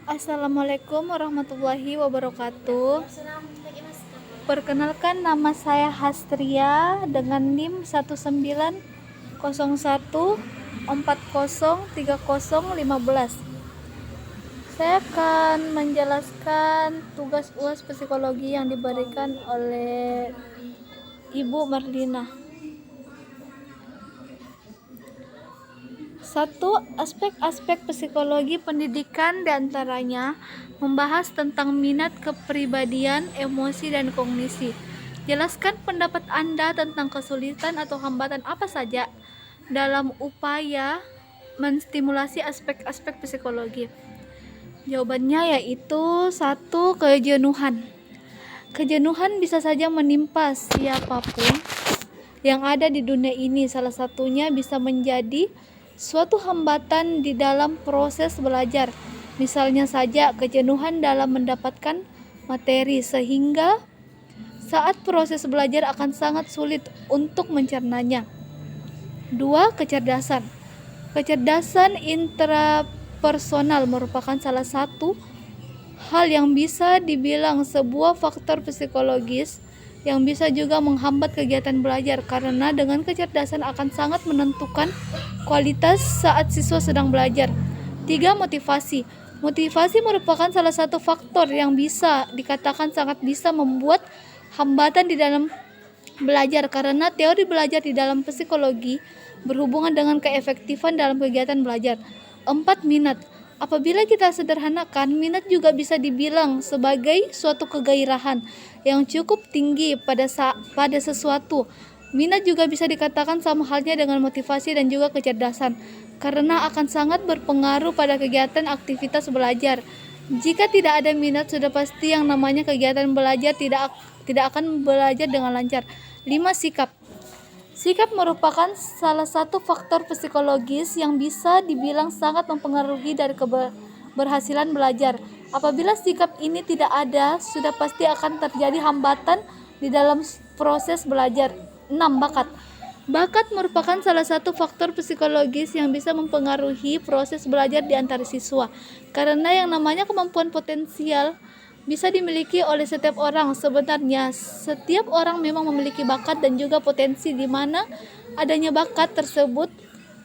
Assalamualaikum warahmatullahi wabarakatuh. Perkenalkan, nama saya Hastria dengan NIM 1940403015. Saya akan menjelaskan tugas UAS psikologi yang diberikan oleh Ibu Marlina. 1. Aspek-aspek psikologi pendidikan diantaranya membahas tentang minat, kepribadian, emosi, dan kognisi. Jelaskan pendapat Anda tentang kesulitan atau hambatan apa saja dalam upaya menstimulasi aspek-aspek psikologi. Jawabannya yaitu 1. Kejenuhan. Kejenuhan bisa saja menimpa siapapun yang ada di dunia ini. Salah satunya bisa menjadi suatu hambatan di dalam proses belajar. Misalnya saja kejenuhan dalam mendapatkan materi, sehingga saat proses belajar akan sangat sulit untuk mencernanya. 2. Kecerdasan. Kecerdasan intrapersonal merupakan salah satu hal yang bisa dibilang sebuah faktor psikologis yang bisa juga menghambat kegiatan belajar, karena dengan kecerdasan akan sangat menentukan kualitas saat siswa sedang belajar. 3. Motivasi. Motivasi merupakan salah satu faktor yang bisa dikatakan sangat bisa membuat hambatan di dalam belajar, karena teori belajar di dalam psikologi berhubungan dengan keefektifan dalam kegiatan belajar. 4. Minat. Apabila kita sederhanakan, minat juga bisa dibilang sebagai suatu kegairahan yang cukup tinggi pada sesuatu. Minat juga bisa dikatakan sama halnya dengan motivasi dan juga kecerdasan, karena akan sangat berpengaruh pada kegiatan aktivitas belajar. Jika tidak ada minat, sudah pasti yang namanya kegiatan belajar tidak akan belajar dengan lancar. 5. Sikap. Sikap merupakan salah satu faktor psikologis yang bisa dibilang sangat mempengaruhi dari keberhasilan belajar. Apabila sikap ini tidak ada, sudah pasti akan terjadi hambatan di dalam proses belajar. 6. Bakat. Bakat merupakan salah satu faktor psikologis yang bisa mempengaruhi proses belajar di antara siswa, karena yang namanya kemampuan potensial bisa dimiliki oleh setiap orang. Sebenarnya setiap orang memang memiliki bakat dan juga potensi, di mana adanya bakat tersebut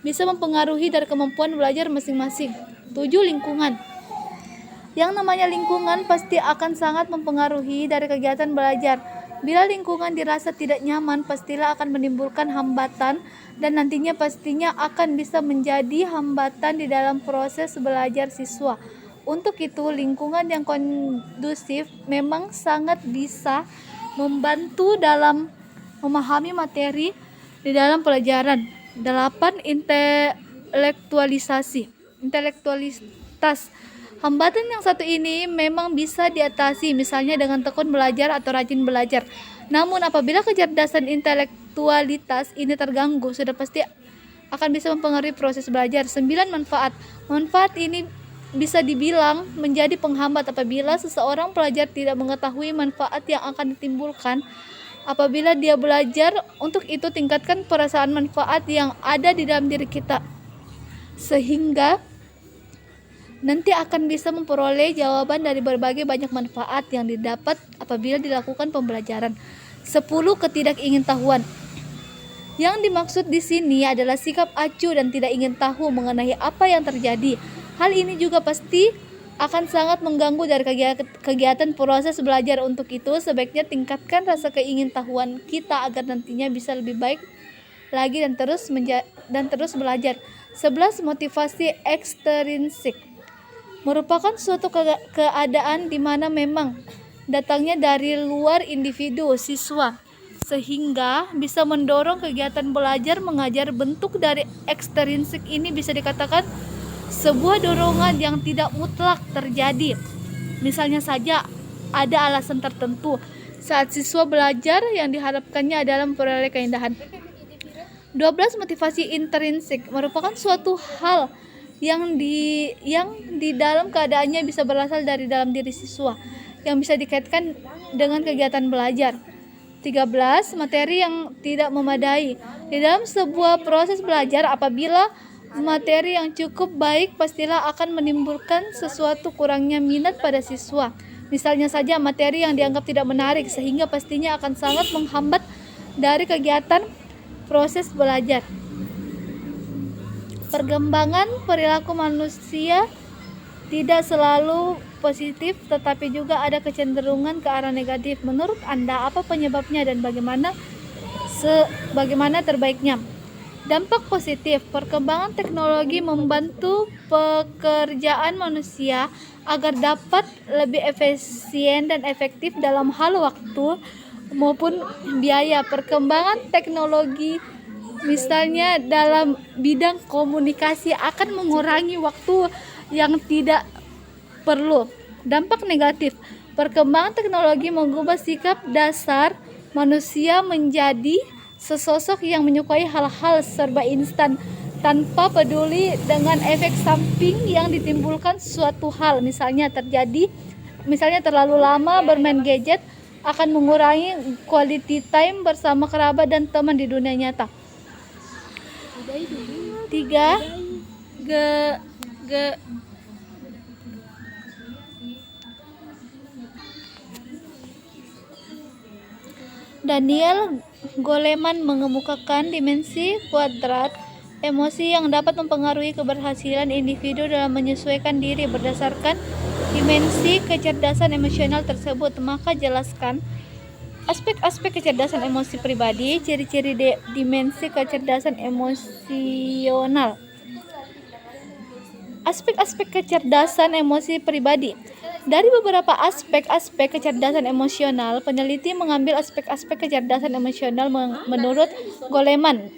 bisa mempengaruhi dari kemampuan belajar masing-masing. 7. Lingkungan. Yang namanya lingkungan pasti akan sangat mempengaruhi dari kegiatan belajar. Bila lingkungan dirasa tidak nyaman, pastilah akan menimbulkan hambatan dan nantinya pastinya akan bisa menjadi hambatan di dalam proses belajar siswa. Untuk itu, lingkungan yang kondusif memang sangat bisa membantu dalam memahami materi di dalam pelajaran. 8. Intelektualitas. Hambatan yang satu ini memang bisa diatasi, misalnya dengan tekun belajar atau rajin belajar. Namun apabila kecerdasan intelektualitas ini terganggu, sudah pasti akan bisa mempengaruhi proses belajar. 9. Manfaat. Manfaat ini bisa dibilang menjadi penghambat apabila seseorang pelajar tidak mengetahui manfaat yang akan ditimbulkan apabila dia belajar. Untuk itu, tingkatkan perasaan manfaat yang ada di dalam diri kita, sehingga nanti akan bisa memperoleh jawaban dari berbagai banyak manfaat yang didapat apabila dilakukan pembelajaran. 10. Ketidakingintahuan. Yang dimaksud di sini adalah sikap acuh dan tidak ingin tahu mengenai apa yang terjadi. Hal ini juga pasti akan sangat mengganggu dari kegiatan proses belajar. Untuk itu, sebaiknya tingkatkan rasa keingintahuan kita agar nantinya bisa lebih baik lagi dan terus belajar. 11. Motivasi ekstrinsik. Merupakan suatu keadaan di mana memang datangnya dari luar individu siswa, sehingga bisa mendorong kegiatan belajar mengajar. Bentuk dari ekstrinsik ini bisa dikatakan sebuah dorongan yang tidak mutlak terjadi. Misalnya saja ada alasan tertentu saat siswa belajar yang diharapkannya adalah memperoleh keindahan. 12. Motivasi intrinsik merupakan suatu hal yang di dalam keadaannya bisa berasal dari dalam diri siswa, yang bisa dikaitkan dengan kegiatan belajar. 13. Materi yang tidak memadai. Di dalam sebuah proses belajar, apabila materi yang cukup baik pastilah akan menimbulkan sesuatu kurangnya minat pada siswa. Misalnya saja materi yang dianggap tidak menarik sehingga pastinya akan sangat menghambat dari kegiatan proses belajar. Perkembangan perilaku manusia tidak selalu positif, tetapi juga ada kecenderungan ke arah negatif. Menurut Anda, apa penyebabnya dan bagaimana terbaiknya? Dampak positif, perkembangan teknologi membantu pekerjaan manusia agar dapat lebih efisien dan efektif dalam hal waktu maupun biaya. Perkembangan teknologi misalnya dalam bidang komunikasi akan mengurangi waktu yang tidak perlu. Dampak negatif, perkembangan teknologi mengubah sikap dasar manusia menjadi sesosok yang menyukai hal-hal serba instan tanpa peduli dengan efek samping yang ditimbulkan suatu hal. Misalnya terlalu lama bermain gadget akan mengurangi quality time bersama kerabat dan teman di dunia nyata. 3. Daniel Goleman mengemukakan dimensi kuadrat emosi yang dapat mempengaruhi keberhasilan individu dalam menyesuaikan diri berdasarkan dimensi kecerdasan emosional tersebut. Maka jelaskan aspek-aspek kecerdasan emosi pribadi, ciri-ciri dimensi kecerdasan emosional. Aspek-aspek kecerdasan emosi pribadi. Dari beberapa aspek-aspek kecerdasan emosional, peneliti mengambil aspek-aspek kecerdasan emosional menurut Goleman,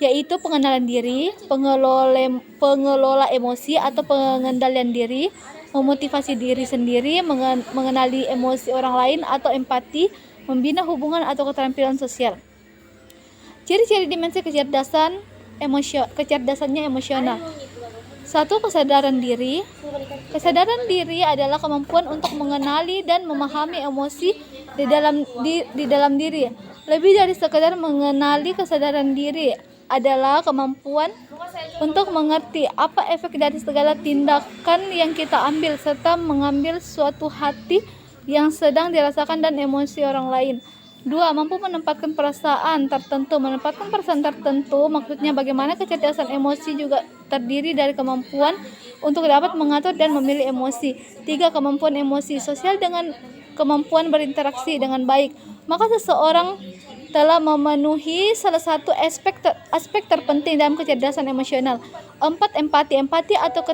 yaitu pengenalan diri, pengelola emosi atau pengendalian diri, memotivasi diri sendiri, mengenali emosi orang lain atau empati, membina hubungan atau keterampilan sosial. Ciri-ciri dimensi kecerdasannya emosional. 1. Kesadaran diri. Kesadaran diri adalah kemampuan untuk mengenali dan memahami emosi di dalam diri. Lebih dari sekedar mengenali, kesadaran diri adalah kemampuan untuk mengerti apa efek dari segala tindakan yang kita ambil serta mengambil suatu hati yang sedang dirasakan dan emosi orang lain. 2. Mampu menempatkan perasaan tertentu. Menempatkan perasaan tertentu maksudnya bagaimana kecerdasan emosi juga terdiri dari kemampuan untuk dapat mengatur dan memilih emosi. 3. Kemampuan emosi sosial dengan kemampuan berinteraksi dengan baik. Maka seseorang telah memenuhi salah satu aspek terpenting dalam kecerdasan emosional. 4. Empati atau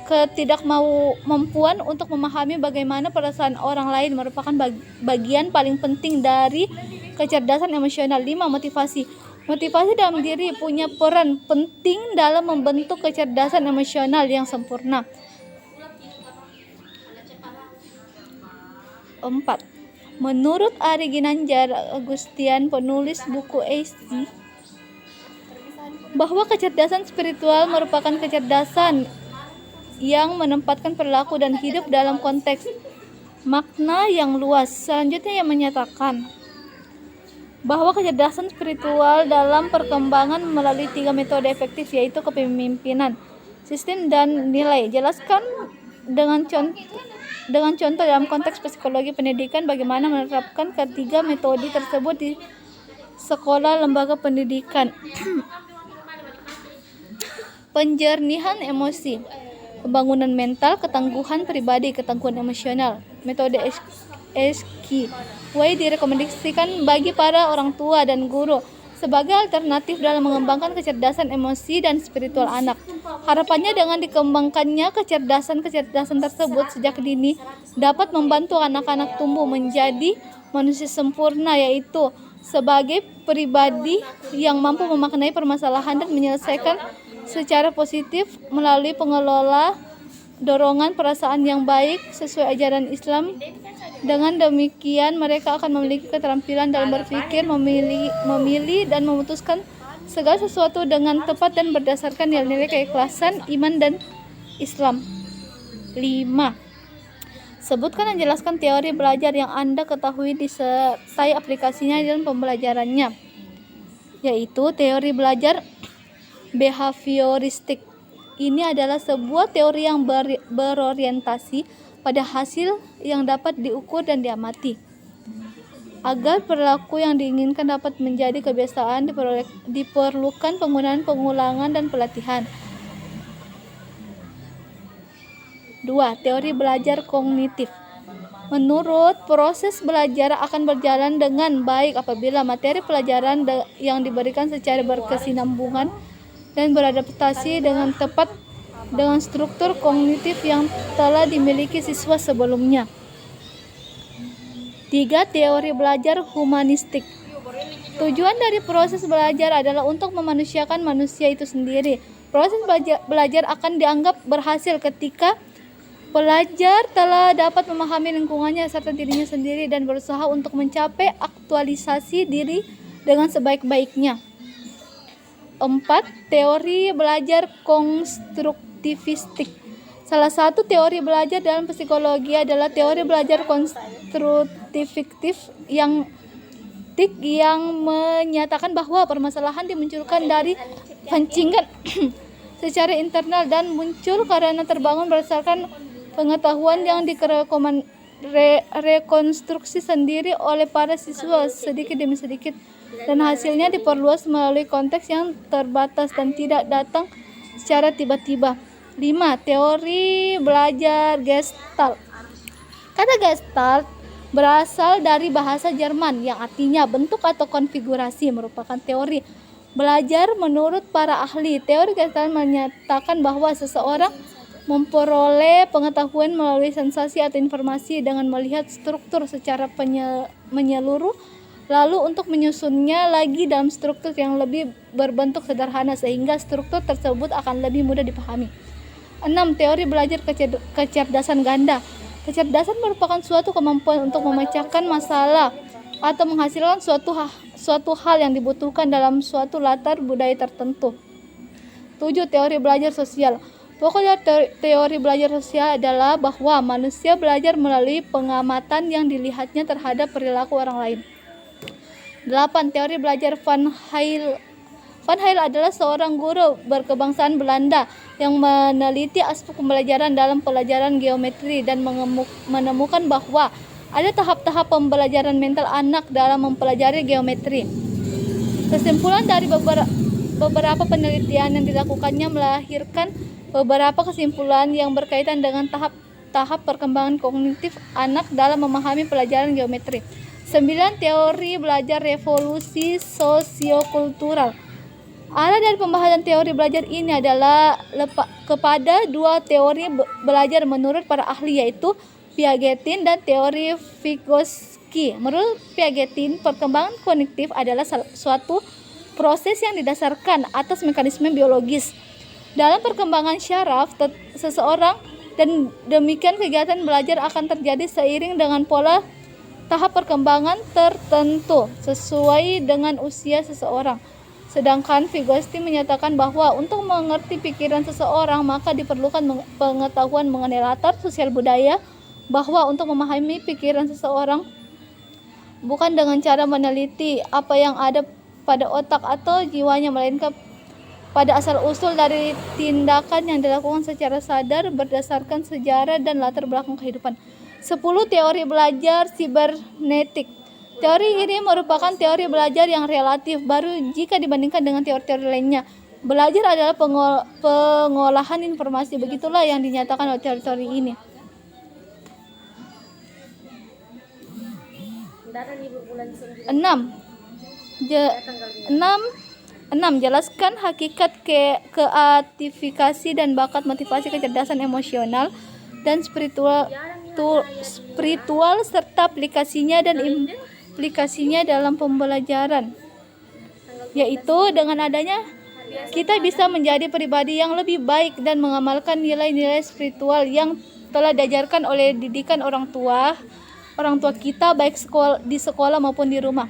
ketidakmampuan untuk memahami bagaimana perasaan orang lain merupakan bagian paling penting dari kecerdasan emosional. 5. Motivasi dalam diri punya peran penting dalam membentuk kecerdasan emosional yang sempurna. 4. Menurut Ari Ginanjar Agustian, penulis buku ESI, bahwa kecerdasan spiritual merupakan kecerdasan yang menempatkan perilaku dan hidup dalam konteks makna yang luas. Selanjutnya yang menyatakan bahwa kecerdasan spiritual dalam perkembangan melalui 3 metode efektif, yaitu kepemimpinan, sistem, dan nilai. Jelaskan dengan contoh dalam konteks psikologi pendidikan bagaimana menerapkan ketiga metode tersebut di sekolah lembaga pendidikan. Penjernihan emosi, pembangunan mental, ketangguhan pribadi, ketangguhan emosional. Metode SQ direkomendasikan bagi para orang tua dan guru sebagai alternatif dalam mengembangkan kecerdasan emosi dan spiritual anak. Harapannya dengan dikembangkannya kecerdasan tersebut sejak dini dapat membantu anak-anak tumbuh menjadi manusia sempurna, yaitu sebagai pribadi yang mampu memaknai permasalahan dan menyelesaikan secara positif melalui pengelola dorongan perasaan yang baik sesuai ajaran Islam. Dengan demikian mereka akan memiliki keterampilan dalam berpikir, memilih dan memutuskan segala sesuatu dengan tepat dan berdasarkan nilai-nilai keikhlasan, iman, dan Islam. 5. Sebutkan dan jelaskan teori belajar yang Anda ketahui disertai aplikasinya dalam pembelajarannya, yaitu teori belajar behavioristik. Ini adalah sebuah teori yang berorientasi pada hasil yang dapat diukur dan diamati. Agar perilaku yang diinginkan dapat menjadi kebiasaan, diperlukan penggunaan pengulangan dan pelatihan. 2. Teori belajar kognitif. Menurut, proses belajar akan berjalan dengan baik apabila materi pelajaran yang diberikan secara berkesinambungan dan beradaptasi dengan tepat dengan struktur kognitif yang telah dimiliki siswa sebelumnya. 3. Teori belajar humanistik. Tujuan dari proses belajar adalah untuk memanusiakan manusia itu sendiri. Proses belajar akan dianggap berhasil ketika pelajar telah dapat memahami lingkungannya serta dirinya sendiri dan berusaha untuk mencapai aktualisasi diri dengan sebaik-baiknya. 4. Teori belajar konstruktivistik. Salah satu teori belajar dalam psikologi adalah teori belajar konstruktivistik yang menyatakan bahwa permasalahan dimunculkan dari pancingan secara internal dan muncul karena terbangun berdasarkan pengetahuan yang rekonstruksi sendiri oleh para siswa sedikit demi sedikit, dan hasilnya diperluas melalui konteks yang terbatas dan tidak datang secara tiba-tiba. 5. Teori belajar Gestalt. Kata Gestalt berasal dari bahasa Jerman yang artinya bentuk atau konfigurasi, merupakan teori belajar menurut para ahli. Teori Gestalt menyatakan bahwa seseorang memperoleh pengetahuan melalui sensasi atau informasi dengan melihat struktur secara menyeluruh, lalu untuk menyusunnya lagi dalam struktur yang lebih berbentuk sederhana sehingga struktur tersebut akan lebih mudah dipahami. 6. Teori belajar kecerdasan ganda. Kecerdasan merupakan suatu kemampuan untuk memecahkan masalah atau menghasilkan suatu hal yang dibutuhkan dalam suatu latar budaya tertentu. 7. Teori belajar sosial. Pokok teori belajar sosial adalah bahwa manusia belajar melalui pengamatan yang dilihatnya terhadap perilaku orang lain. 8. Teori belajar Van Hayl. Van Hayl adalah seorang guru berkebangsaan Belanda yang meneliti aspek pembelajaran dalam pelajaran geometri dan menemukan bahwa ada tahap-tahap pembelajaran mental anak dalam mempelajari geometri. Kesimpulan dari beberapa penelitian yang dilakukannya melahirkan beberapa kesimpulan yang berkaitan dengan tahap perkembangan kognitif anak dalam memahami pelajaran geometri. 9. Teori belajar revolusi sosiokultural. Arah dari pembahasan teori belajar ini adalah kepada dua teori belajar menurut para ahli, yaitu Piagetin dan teori Vygotsky. Menurut Piagetin, perkembangan kognitif adalah suatu proses yang didasarkan atas mekanisme biologis dalam perkembangan syaraf seseorang, dan demikian kegiatan belajar akan terjadi seiring dengan pola tahap perkembangan tertentu sesuai dengan usia seseorang. Sedangkan Vygotsky menyatakan bahwa untuk mengerti pikiran seseorang maka diperlukan pengetahuan mengenai latar sosial budaya, bahwa untuk memahami pikiran seseorang bukan dengan cara meneliti apa yang ada pada otak atau jiwanya, melainkan pada asal-usul dari tindakan yang dilakukan secara sadar berdasarkan sejarah dan latar belakang kehidupan. 10. Teori belajar sibernetik. Teori ini merupakan teori belajar yang relatif baru jika dibandingkan dengan teori-teori lainnya. Belajar adalah pengolahan informasi, begitulah yang dinyatakan oleh teori-teori ini. 6. Jelaskan hakikat kreativitas dan bakat, motivasi, kecerdasan emosional dan spiritual serta aplikasinya dan implikasinya dalam pembelajaran, yaitu dengan adanya kita bisa menjadi pribadi yang lebih baik dan mengamalkan nilai-nilai spiritual yang telah diajarkan oleh didikan orang tua kita, baik di sekolah maupun di rumah.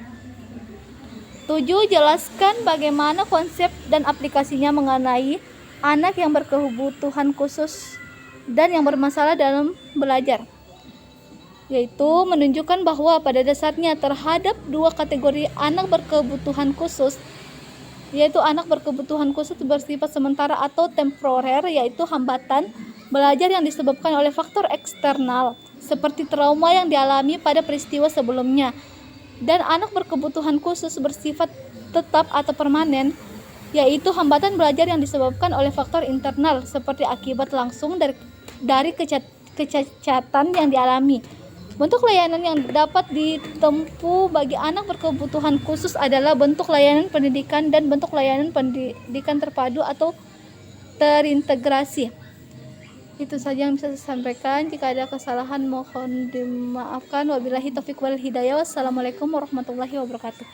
7. Jelaskan bagaimana konsep dan aplikasinya mengenai anak yang berkebutuhan khusus dan yang bermasalah dalam belajar, yaitu menunjukkan bahwa pada dasarnya terhadap dua kategori anak berkebutuhan khusus, yaitu anak berkebutuhan khusus bersifat sementara atau temporer, yaitu hambatan belajar yang disebabkan oleh faktor eksternal seperti trauma yang dialami pada peristiwa sebelumnya. Dan anak berkebutuhan khusus bersifat tetap atau permanen, yaitu hambatan belajar yang disebabkan oleh faktor internal seperti akibat langsung dari kecacatan yang dialami. Bentuk layanan yang dapat ditempuh bagi anak berkebutuhan khusus adalah bentuk layanan pendidikan dan bentuk layanan pendidikan terpadu atau terintegrasi. Itu saja yang bisa saya sampaikan. Jika ada kesalahan mohon dimaafkan. Wabillahi taufiq wal hidayah. Wassalamualaikum warahmatullahi wabarakatuh.